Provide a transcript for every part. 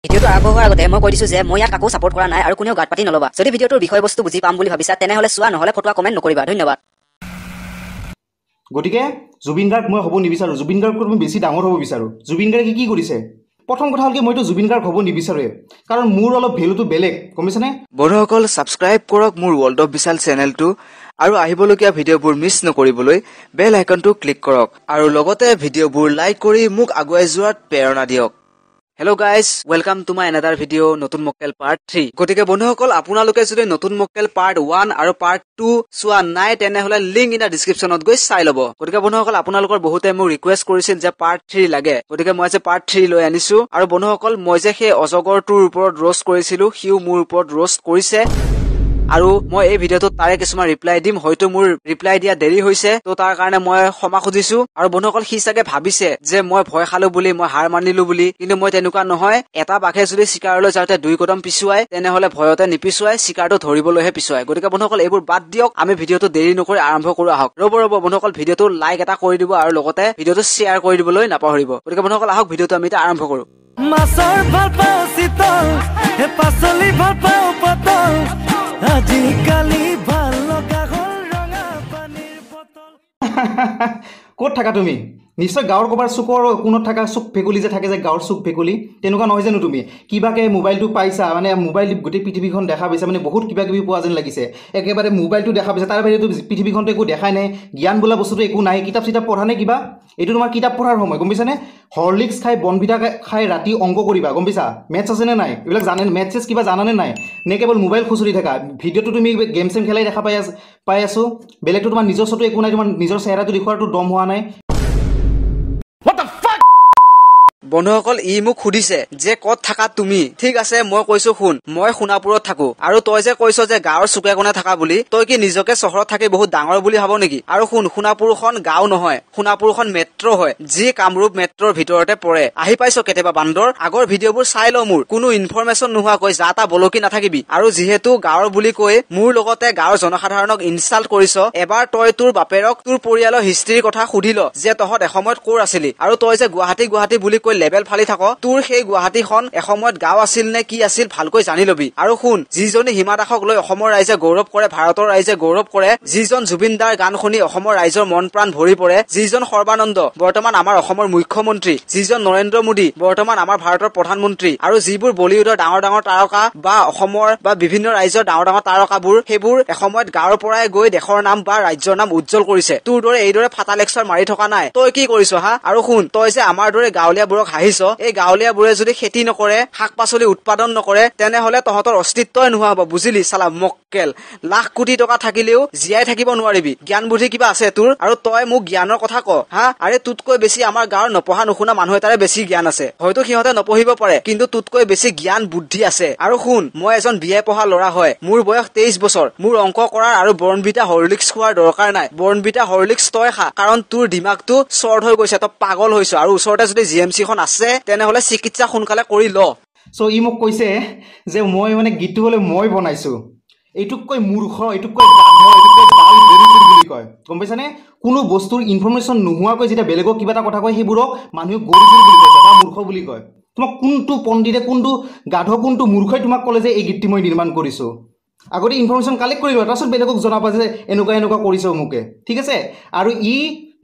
ভিডিওটো আৰম্ভ হোৱাৰ আগতে মই কৈ দিছো যে মই ইয়াত কাকো সাপোৰ্ট কৰা নাই আৰু কোনেও গাত পাতি নলবা। যদি ভিডিওটোৰ বিষয়বস্তু বুজি পাম বুলি ভাবিছা তেনেহলে চোৱা, নহলে ফটোৱা কমেন্ট নকৰিবা। ধন্যবাদ। গতিকে জুবিন গাৰ্গ মই হ'ব নিবিচাৰোঁ। জুবিন গাৰ্গতকৈ মই বেছি ডাঙৰ হ'ব বিচাৰোঁ। জুবিন গাৰ্গে কি কৰিছে? প্ৰথম কথা হ'ল কি, মইতো জুবিন গাৰ্গ হ'ব নিবিচাৰোঁ, কাৰণ মোৰ অলপ ভেলুটো বেলেগ, গম পাইছানে? বন্ধুসকল, ছাবস্ক্ৰাইব কৰক মোৰ ৱৰ্ল্ড অফ বিশাল চেনেলটো আৰু আহিবলগীয়া ভিডিঅ'বোৰ মিছ নকৰিবলৈ বেল আইকনটো ক্লিক কৰক আৰু লগতে ভিডিঅ'বোৰ লাইক কৰি মোক আগুৱাই যোৱাত প্ৰেৰণা দিয়ক। Hello' guys, welcome to my another video' নতুন মক্কেল পাৰ্ট 3। গতিকে বন্ধুসকল, আপোনালোকে যদি নতুন মক্কেল পাৰ্ট 1 আৰু পাৰ্ট 2 চোৱা নাই তেনেহলে লিংক ইন দ্য ডিছক্ৰিপশ্যনত গৈ চাই ল'ব। গতিকে বন্ধুসকল, আপোনালোকৰ বহুতে মোক ৰিকুৱেষ্ট কৰিছিল যে পাৰ্ট 3 লাগে, গতিকে মই যে পাৰ্ট 3 লৈ আনিছো। আৰু বন্ধুসকল, মই যে সেই অজগৰটোৰ ওপৰত ৰোষ্ট কৰিছিলো, সিও মোৰ ওপৰত ৰোষ্ট কৰিছে আৰু মই এই ভিডিঅ'টোত তাৰে কিছুমান ৰিপ্লাই দিম। হয়তো মোৰ ৰিপ্লাই দিয়া দেৰি হৈছে, তো তাৰ কাৰণে মই ক্ষমা খুজিছো। আৰু বন্ধুসকল, সি চাগে ভাবিছে যে মই ভয় খালো বুলি, মই হাৰ মানিলো বুলি, কিন্তু মই তেনেকুৱা নহয়। এটা বাঘে যদি চিকাৰলৈ যাওঁতে 2 কদম পিছুৱাই তেনেহলে ভয়তে নিপিছুৱাই, চিকাৰটো ধৰিবলৈহে পিছুৱাই। গতিকে বন্ধুসকল, এইবোৰ বাদ দিয়ক, আমি ভিডিঅ'টো দেৰি নকৰি আৰম্ভ কৰো আহক। ৰ'ব বন্ধুসকল, ভিডিঅ'টো লাইক এটা কৰি দিব আৰু লগতে ভিডিঅ'টো শ্বেয়াৰ কৰি দিবলৈ নাপাহৰিব। গতিকে বন্ধুসকল, আহক ভিডিঅ'টো আমি এতিয়া আৰম্ভ কৰো। মাছৰ ভাল পাওঁ চিতল, হে পাচলি ভাল পাওঁ পটল, আজিকালি ভাল লগা হ'ল ৰঙা পানীৰ বটল। ক'ত থাকা তুমি? নিশ্চয় গাঁৱৰ ক'ৰবাৰ চুকৰ কোণত থকা চুক ভেকুলি যে থাকে, যে গাঁৱৰ চুক ভেকুলি, তেনেকুৱা নহয় জানো তুমি? কিবাকে মোবাইলটো পাইছা, মানে মোবাইল গোটেই পৃথিৱীখন দেখা পাইছা, মানে বহুত কিবা কিবি পোৱা যেন লাগিছে। একেবাৰে মোবাইলটো দেখা পাইছা, তাৰ বাহিৰেতো পৃথিৱীখনতো একো দেখাই নাই, জ্ঞান বোলা বস্তুটো একো নাই। কিতাপ চিতাপ পঢ়া নে কিবা? এইটো তোমাৰ কিতাপ পঢ়াৰ সময়, গম পাইছানে? হৰলিক্স খাই বনভিটা খাই ৰাতি অংক কৰিবা, গম পাইছা? মেথছ আছে নে নাই? এইবিলাক জানে, মেথছ কিবা জানানে নাই? নে কেৱল মোবাইল খুচৰি থাকা? ভিডিঅ'টো তুমি গেম চেম খেলাই দেখা পাই আছো, বেলেগটো তোমাৰ নিজস্বটো একো নাই, তোমাৰ নিজৰ চেহেৰাটো দেখুৱাৰটো দম হোৱা নাই। বন্ধুসকল, ই মোক সুধিছে যে ক'ত থাকা তুমি? ঠিক আছে, মই কৈছো শুন, মই সোণাপুৰত থাকো। আৰু তই যে কৈছ যে গাঁৱৰ চুকে কোণে থাকা বুলি, তই কি নিজকে চহৰত থাকি বহুত ডাঙৰ বুলি ভাব নেকি? আৰু শুন, সোণাপুৰখন গাঁও নহয়, সোণাপুৰখন মেট্ৰ' হয়, যি কামৰূপ মেট্ৰ'ৰ ভিতৰতে পৰে। আহি পাইছ কেতিয়াবা বান্দৰ? আগৰ ভিডিঅ'বোৰ চাই ল, মোৰ কোনো ইনফৰমেশ্যন নোহোৱাকৈ যা তা বলকি নাথাকিবি। আৰু যিহেতু গাঁৱৰ বুলি কৈ মোৰ লগতে গাঁৱৰ জনসাধাৰণক ইনচাল্ট কৰিছ, এবাৰ তই তোৰ বাপেৰক তোৰ পৰিয়ালৰ হিষ্ট্ৰীৰ কথা সুধি ল, যে তহঁত এসময়ত ক'ৰ আছিলি। আৰু তই যে গুৱাহাটী বুলি কৈ লেবেল ফালি থাক, তোৰ সেই গুৱাহাটীখন এসময়ত গাঁও আছিল নে কি আছিল ভালকৈ জানি লবি। আৰু শুন, যিজনী হিমা দাসক লৈ অসমৰ ৰাইজে গৌৰৱ কৰে, ভাৰতৰ ৰাইজে গৌৰৱ কৰে, যিজন জুবিন দাৰ গান শুনি অসমৰ ৰাইজৰ মন প্ৰাণ ভৰি পৰে, যিজন সৰ্বানন্দ বৰ্তমান আমাৰ অসমৰ মুখ্যমন্ত্ৰী, যিজন নৰেন্দ্ৰ মোদী বৰ্তমান আমাৰ ভাৰতৰ প্ৰধানমন্ত্ৰী, আৰু যিবোৰ বলিউডৰ ডাঙৰ ডাঙৰ তাৰকা বা অসমৰ বা বিভিন্ন ৰাজ্যৰ ডাঙৰ ডাঙৰ তাৰকাবোৰ, সেইবোৰ এসময়ত গাঁৱৰ পৰাই গৈ দেশৰ নাম বা ৰাজ্যৰ নাম উজ্জ্বল কৰিছে। তোৰ দৰে এইদৰে ফাটা লেকচাৰ মাৰি থকা নাই। তই কি কৰিছ হা? আৰু শুন, তই যে আমাৰ দৰে গাঁৱলীয়াবোৰক হাঁহিছ, এই গাঁৱলীয়াবোৰে যদি খেতি নকৰে, শাক পাচলি উৎপাদন নকৰে, তেনেহলে তহঁতৰ অস্তিত্বই নোহোৱা হ'ব, বুজিলি চালা মক্কেল। লাখ কোটি টকা থাকিলেও জীয়াই থাকিব নোৱাৰিবি। জ্ঞান বুদ্ধি কিবা আছে তোৰ? আৰু তই মোক জ্ঞানৰ কথা ক হা? আৰে তোতকৈ বেছি আমাৰ গাঁৱৰ নপঢ়া নুশুনা মানুহ এটাৰে বেছি জ্ঞান আছে। হয়তো সিহঁতে নপঢ়িব পাৰে, কিন্তু তোতকৈ বেছি জ্ঞান বুদ্ধি আছে। আৰু শুন, মই এজন বিএ পঢ়া ল'ৰা হয়, মোৰ বয়স 23 বছৰ। মোৰ অংক কৰাৰ আৰু বৰ্ণভিটা হৰলিক্স খোৱাৰ দৰকাৰ নাই। বৰ্ণভিটা হৰলিক্স তই খা, কাৰণ তোৰ দিমাগটো শ্বৰ্ট হৈ গৈছে, তই পাগল হৈছ। আৰু ওচৰতে যদি জিএমচিখন আছে তেনেহলে চিকিৎসা সোনকালে কৰি ল। চ' ই মোক কৈছে যে মই মানে গীতটো বোলে মই বনাইছো। এইটোতকৈ মূৰ্খ, এইটোতকৈ গাধ, এইটোতকৈ ডাল গৰুচুৰ বুলি কয়, গম পাইছানে? কোনো বস্তুৰ ইনফৰমেশ্যন নোহোৱাকৈ যেতিয়া বেলেগক কিবা এটা কথা কয়, সেইবোৰক মানুহে গৰুচুৰ বুলি কয় বা মূৰ্খ বুলি কয়। তোমাক কোনটো পণ্ডিতে, কোনটো গাধ, কোনটো মূৰ্খই তোমাক ক'লে যে এই গীতটি মই নিৰ্মাণ কৰিছো? আগতে ইনফৰমেশ্যন কালেক্ট কৰি লোৱা, তাৰপিছত বেলেগক জনাবা যে এনেকুৱা কৰিছে অমুকে, ঠিক আছে? আৰু ই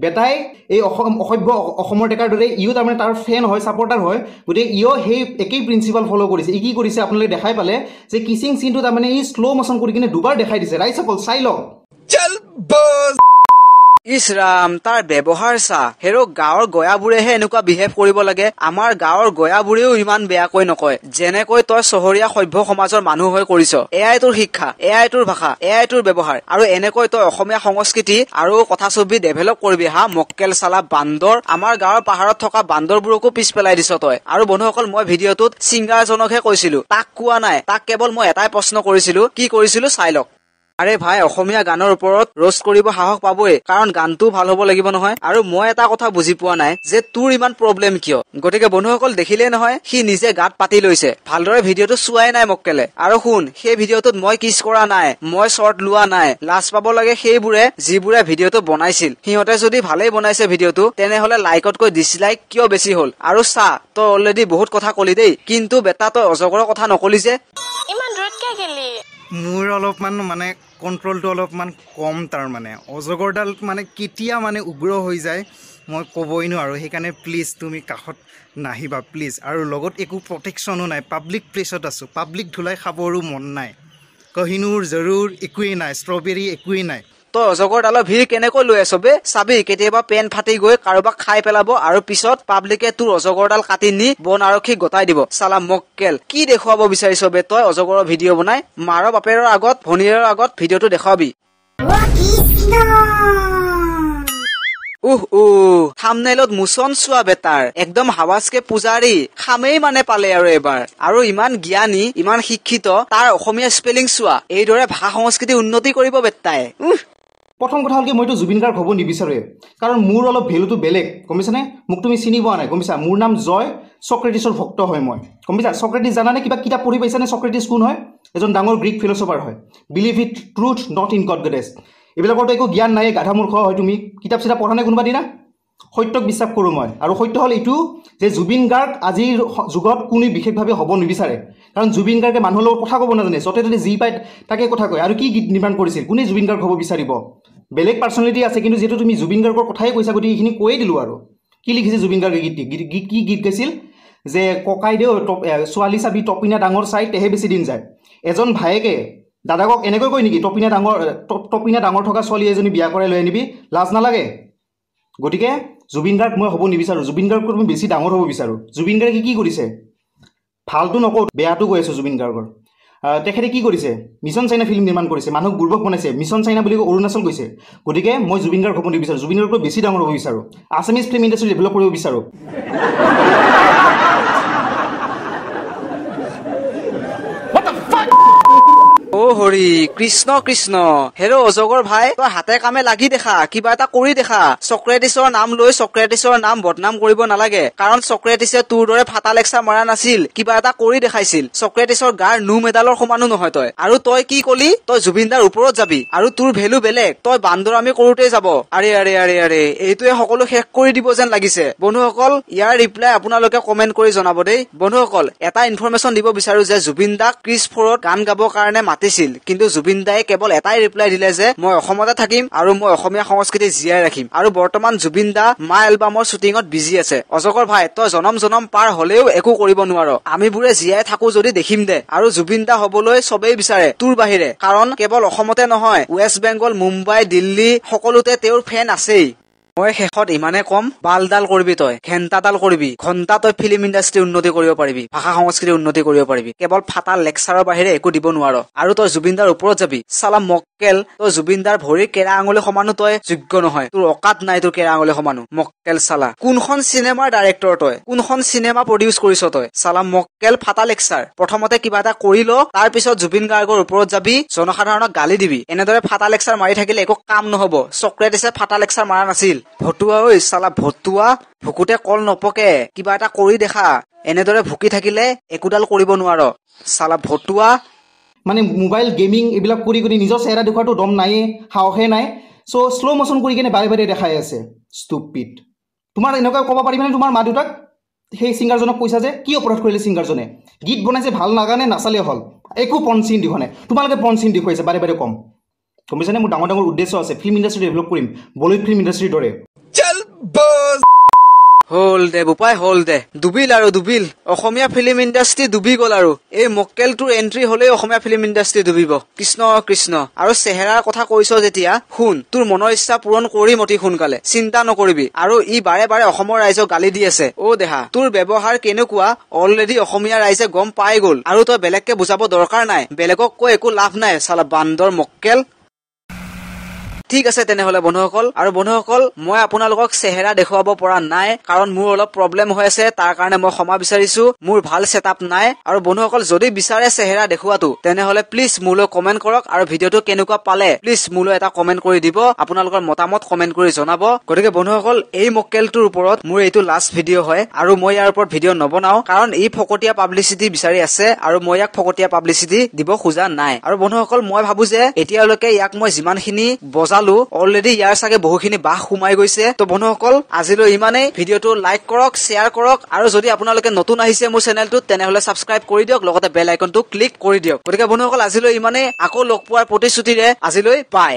বেটাই এই অসভ্য অসমৰ ডেকাৰ দৰে ইও তাৰমানে তাৰ ফেন হয়, ছাপৰ্টাৰ হয়, গতিকে ইও সেই একেই প্ৰিন্সিপাল ফ'ল' কৰিছে। ই কি কৰিছে আপোনালোকে দেখাই পালে যে কিচিং চিনটো তাৰমানে ই শ্ল' মোশ্যন কৰি কিনে দুবাৰ দেখাই দিছে। ৰাইট চাপল চাই লওক। ইছৰাম, তাৰ ব্যৱহাৰ চা। হেৰ' গাঁৱৰ গয়াবোৰেহে এনেকুৱা বিহেভ কৰিব লাগে। আমাৰ গাঁৱৰ গয়াবোৰেও ইমান বেয়াকৈ নকয়, যেনেকৈ তই চহৰীয়া সভ্য সমাজৰ মানুহ হৈ কৰিছ। এয়াই তোৰ শিক্ষা, এয়াই তোৰ ভাষা, এয়াই তোৰ ব্যৱহাৰ, আৰু এনেকৈ তই অসমীয়া সংস্কৃতি আৰু কথা ছবি ডেভেলপ কৰিবি হা মক্কেল চালা বান্দৰ। আমাৰ গাঁৱৰ পাহাৰত থকা বান্দৰবোৰকো পিছ পেলাই দিছ তই। আৰু বন্ধুসকল, মই ভিডিঅ'টোত ছিংগাৰজনকহে কৈছিলো, তাক কোৱা নাই। তাক কেৱল মই এটাই প্ৰশ্ন কৰিছিলো, কি কৰিছিলো চাই লওক। আৰে ভাই অসমীয়া গানৰ ওপৰত ৰোষ্ট কৰিব সাহস পাবই কাৰণ গানটো ভাল হ'ব লাগিব নহয় আৰু মই এটা কথা বুজি পোৱা নাই যে তোৰ ইমান প্ৰব্লেম কিয় গতিকে বন্ধুসকল দেখিলেই নহয় সি নিজে গাত পাতি লৈছে ভালদৰে ভিডিঅ'টো চোৱাই নাই মক্কেলে আৰু শুন সেই ভিডিঅ'টোত মই কিছ কৰা নাই মই শ্বৰ্ট লোৱা নাই লাজ পাব লাগে সেইবোৰে যিবোৰে ভিডিঅ'টো বনাইছিল সিহঁতে যদি ভালেই বনাইছে ভিডিঅ'টো তেনেহলে লাইকতকৈ ডিছলাইক কিয় বেছি হ'ল আৰু চা তই অলৰেডি বহুত কথা কলি দেই কিন্তু বেটা তই অজগৰৰ কথা নকলি যে ইমান দূৰত কিয় গেলি মোৰ অলপমান মানে কণ্ট্ৰলটো অলপমান কম তাৰ মানে অজগৰডাল মানে কেতিয়া মানে উগ্ৰ হৈ যায় মই ক'বই নোৱাৰো সেইকাৰণে প্লিজ তুমি কাষত নাহিবা প্লিজ আৰু লগত একো প্ৰটেকশ্যনো নাই পাব্লিক প্লেচত আছো পাব্লিক ধুলাই খাবৰো মন নাই কহিনুৰ জৰুৰ একোৱেই নাই ষ্ট্ৰবেৰী একোৱেই নাই তই অজগৰডালৰ ভিৰ কেনেকৈ লৈ আছ বে চাবি কেতিয়াবা পেন ফাটি গৈ কাৰোবাক খাই পেলাব আৰু পিছত পাব্লিকে তোৰ অজগৰডাল কাটি নি বন আৰক্ষীক গতাই দিব চালা মক্কেল কি দেখুৱাব বিচাৰিছ বে তই অজগৰৰ ভিডিঅ' বনাই মাৰৰ বাপেৰৰ আগত ভনীৰৰ আগত ভিডিঅ'টো দেখুৱাবি থাম্বনেইলত মোচন চোৱা বেটাৰ একদম হাৱাজকে পূজাৰী খামেই মানে পালে আৰু এবাৰ আৰু ইমান জ্ঞানী ইমান শিক্ষিত তাৰ অসমীয়া স্পেলিং চোৱা এইদৰে ভাষা সংস্কৃতি উন্নতি কৰিব বেটাই প্ৰথম কথা হ'ল কি মইতো জুবিন গাৰ্গ হ'ব নিবিচাৰোৱে কাৰণ মোৰ অলপ ভেলুটো বেলেগ গম পাইছানে মোক তুমি চিনি পোৱা নাই গম পাইছা মোৰ নাম জয় চক্ৰেটিছৰ ভক্ত হয় মই গম পাইছা চক্ৰেটিছ জানানে কিবা কিতাপ পঢ়ি পাইছানে চক্ৰেটিছ কোন হয় এজন ডাঙৰ গ্ৰীক ফিলচফাৰ হয় believe it truth not in god goddess এইবিলাকৰতো একো জ্ঞান নাই গাধা মূৰ্খ হয় তুমি কিতাপ চিতাপ পঢ়া নাই কোনোবা দিনা সত্যক বিশ্বাস কৰোঁ মই আৰু সত্য হ'ল এইটো যে জুবিন গাৰ্গ আজিৰ যুগত কোনো বিশেষভাৱে হ'ব নিবিচাৰে কাৰণ জুবিন গাৰ্গে মানুহৰ লগত কথা ক'ব নাজানে য'তে ত'তে যি পায় তাকে কথা কয় আৰু কি গীত নিৰ্মাণ কৰিছিল কোনে জুবিন গাৰ্গ হ'ব বিচাৰিব বেলেগ পাৰ্চনেলিটি আছে কিন্তু যিহেতু তুমি জুবিন গাৰ্গৰ কথাই কৈছা গতিকে এইখিনি কৈয়ে দিলোঁ আৰু কি লিখিছে জুবিন গাৰ্গে কি গীত গাইছিল যে ককাইদেউ ছোৱালী চাবি টপিনা ডাঙৰ চাই তেহে বেছি দিন যায় এজন ভায়েকে দাদাকক এনেকৈ কয় নেকি টপিনা ডাঙৰ থকা ছোৱালী এজনী বিয়া কৰাই লৈ আনিবি লাজ নালাগে গতিকে জুবিন গাৰ্গ মই হ'ব নিবিচাৰোঁ জুবিন গাৰ্গতকৈ মই বেছি ডাঙৰ হ'ব বিচাৰোঁ জুবিন গাৰ্গে কি কৰিছে ভালটো নকওঁ বেয়াটো কৈ আছোঁ জুবিন গাৰ্গৰ তেখেতে কি কৰিছে মিছন চাইনা ফিল্ম নিৰ্মাণ কৰিছে মানুহক বুৰ্বক বনাইছে মিছন চাইনা বুলি অৰুণাচল গৈছে গতিকে মই জুবিন গাৰ্গ হ'ব নিবিচাৰোঁ জুবিন গাৰ্গতকৈ বেছি ডাঙৰ হ'ব বিচাৰোঁ আছামিজ ফিল্ম ইণ্ডাষ্ট্ৰী ডেভেলপ কৰিব বিচাৰোঁ অ হৰি কৃষ্ণ কৃষ্ণ হেৰ অজগৰ ভাই তই হাতে কামে লাগি দেখা কিবা এটা কৰি দেখা চক্ৰেটিছৰ নাম লৈ চক্ৰেটিছৰ নাম বদনাম কৰিব নালাগে কাৰণ চক্ৰেটিছে তোৰ দৰে ফাটা লেকচাৰ মৰা নাছিল কিবা এটা কৰি দেখাইছিল চক্ৰেটিছৰ গাৰ নো মেডালৰ সমানো নহয় তই আৰু তই কি কলি তই জুবিনদাৰ ওপৰত যাবি আৰু তোৰ ভেলু বেলেগ তই বান্দৰ আমি কৰোঁতে যাব আৰে আৰে আৰে আৰে এইটোৱে সকলো শেষ কৰি দিব যেন লাগিছে বন্ধুসকল ইয়াৰ ৰিপ্লাই আপোনালোকে কমেণ্ট কৰি জনাব দেই বন্ধুসকল এটা ইনফৰমেশ্যন দিব বিচাৰো যে জুবিন দাক ক্ৰিছ 4ত গান গাবৰ কাৰণে মাতিছিল কিন্তু জুবিন দাই কেৱল এটাই ৰিপ্লাই দিলে যে মই অসমতে থাকিম আৰু মই অসমীয়া সংস্কৃতি জীয়াই ৰাখিম আৰু বৰ্তমান জুবিন দা মা এলবামৰ শ্বুটিঙত বিজি আছে অজগৰ ভাই তই জনম পাৰ হলেও একো কৰিব নোৱাৰ আমিবোৰে জীয়াই থাকো যদি দেখিম দে আৰু জুবিন দা হবলৈ চবেই বিচাৰে তোৰ বাহিৰে কাৰণ কেৱল অসমতে নহয় ৱেষ্ট বেংগল মুম্বাই দিল্লী সকলোতে তেওঁৰ ফেন আছেই মই শেষত ইমানে কম বালডাল কৰিবি তই ঘেণ্টাডাল কৰিবি ঘণ্টা তই ফিল্ম ইণ্ডাষ্ট্ৰী উন্নতি কৰিব পাৰিবি ভাষা সংস্কৃতি উন্নতি কৰিব পাৰিবি কেৱল ফাটা লেকচাৰৰ বাহিৰে একো দিব নোৱাৰ আৰু তই জুবিনদাৰ ওপৰত যাবি চালা মক্কেল তই জুবিনদাৰ ভৰিৰ কেৰা আঙুলি সমানো তই যোগ্য নহয় তোৰ অকাত নাই তোৰ কেৰা আঙুলি সমানো মক্কেল চালা কোনখন চিনেমাৰ ডাইৰেক্টৰ তই কোনখন চিনেমা প্ৰডিউচ কৰিছ তই চালা মক্কেল ফাটা লেকচাৰ প্ৰথমতে কিবা এটা কৰি ল তাৰ পিছত জুবিন গাৰ্গৰ ওপৰত যাবি জনসাধাৰণক গালি দিবি এনেদৰে ফাটা লেকচাৰ মাৰি থাকিলে একো কাম নহব চক্ৰেটিছে ফাটা লেকচাৰ মাৰা নাছিল ভতুৱা ঐ চালা ভতুৱা ভুকুতে কল নপকে কিবা এটা কৰি দেখা এনেদৰে ভুকি থাকিলে একোডাল কৰিব নোৱাৰ চালা ভতুৱা মানে মোবাইল গেমিং এইবিলাক কৰি কৰি নিজৰ চেহেৰা দেখুৱাটো দম নাইয়ে সাহসে নাই চ' শ্ল' মোশ্যন কৰি কিনে বাৰে বাৰে দেখাই আছে ষ্টুপিড তোমাৰ এনেকুৱা ক'ব পাৰিবানে তোমাৰ মা দেউতাক সেই ছিংগাৰজনক কৈছা যে কি অপৰাধ কৰিলে ছিংগাৰজনে গীত বনাইছে ভাল নাগানে নাচালে হ'ল একো পনচিন দেখুৱা নাই তোমালোকে পনচিন দেখুৱাইছে বাৰে বাৰে কম গম পাইছানে মোৰ ডাঙৰ উদ্দেশ্য আছে ফিল্ম ইণ্ডাষ্ট্ৰী ডেভেলপ কৰিম বলিউড ফিল্ম ইণ্ডাষ্ট্ৰীৰ দৰে হল দে বোপাই হল দে ডুবিল আৰু ডুবিল অসমীয়া ফিল্ম ইণ্ডাষ্ট্ৰী ডুবি গল আৰু এই মক্কেলটোৰ এন্ট্ৰি হলেই অসমীয়া ফিল্ম ইণ্ডাষ্ট্ৰী ডুবিব কৃষ্ণ কৃষ্ণ আৰু চেহেৰাৰ কথা কৈছ যেতিয়া শুন তোৰ মনৰ ইচ্ছা পূৰণ কৰিম অতি সোনকালে চিন্তা নকৰিবি আৰু ই বাৰে বাৰে অসমৰ ৰাইজক গালি দি আছে অ দেহা তোৰ ব্যৱহাৰ কেনেকুৱা অলৰেডি অসমীয়া ৰাইজে গম পাই গল আৰু তই বেলেগকে বুজাব দৰকাৰ নাই বেলেগক কৈ একো লাভ নাই চালা বান্দৰ মক্কেল ঠিক আছে তেনেহলে বন্ধুসকল আৰু বন্ধুসকল মই আপোনালোকক চেহেৰা দেখুৱাব পৰা নাই কাৰণ মোৰ অলপ প্ৰব্লেম হৈ আছে তাৰ কাৰণে মই ক্ষমা বিচাৰিছো মোৰ ভাল সেটআপ নাই আৰু বন্ধুসকল যদি বিচাৰে চেহেৰা দেখুৱাটো তেনেহলে প্লিজ মোলৈ কমেন্ট কৰক আৰু ভিডিওটো কেনেকুৱা পালে প্লিজ মোলৈ এটা কমেন্ট কৰি দিব আপোনালোকৰ মতামত কমেন্ট কৰি জনাব গতিকে বন্ধুসকল এই মক্কেলটোৰ ওপৰত মোৰ এইটো লাষ্ট ভিডিও হয় আৰু মই ইয়াৰ ওপৰত ভিডিও নবনাও কাৰণ এই ফকটিয়া পাব্লিসিটি বিচাৰি আছে আৰু মই ইয়াক ফকটিয়া পাব্লিসিটি দিব খোজা নাই আৰু বন্ধুসকল মই ভাবো যে এতিয়ালৈকে ইয়াক মই যিমানখিনি বজালো অলৰেডি ইয়াৰ সাগে বহুখিনি বাহ সোমাই গৈছে তো বন্ধুসকল আজিলৈ ইমানেই ভিডিওটো লাইক কৰক শেয়াৰ কৰক আৰু যদি আপোনালোকে নতুন আহিছে মোৰ চেনেলটো তেনেহলে সাবস্ক্ৰাইব কৰি দিয়ক লগতে বেল আইকনটো ক্লিক কৰি দিয়ক গতিকে বন্ধুসকল আজিলৈ ইমানেই আকৌ লগ পোৱাৰ প্ৰতিশ্ৰুতিৰে আজিলৈ বাই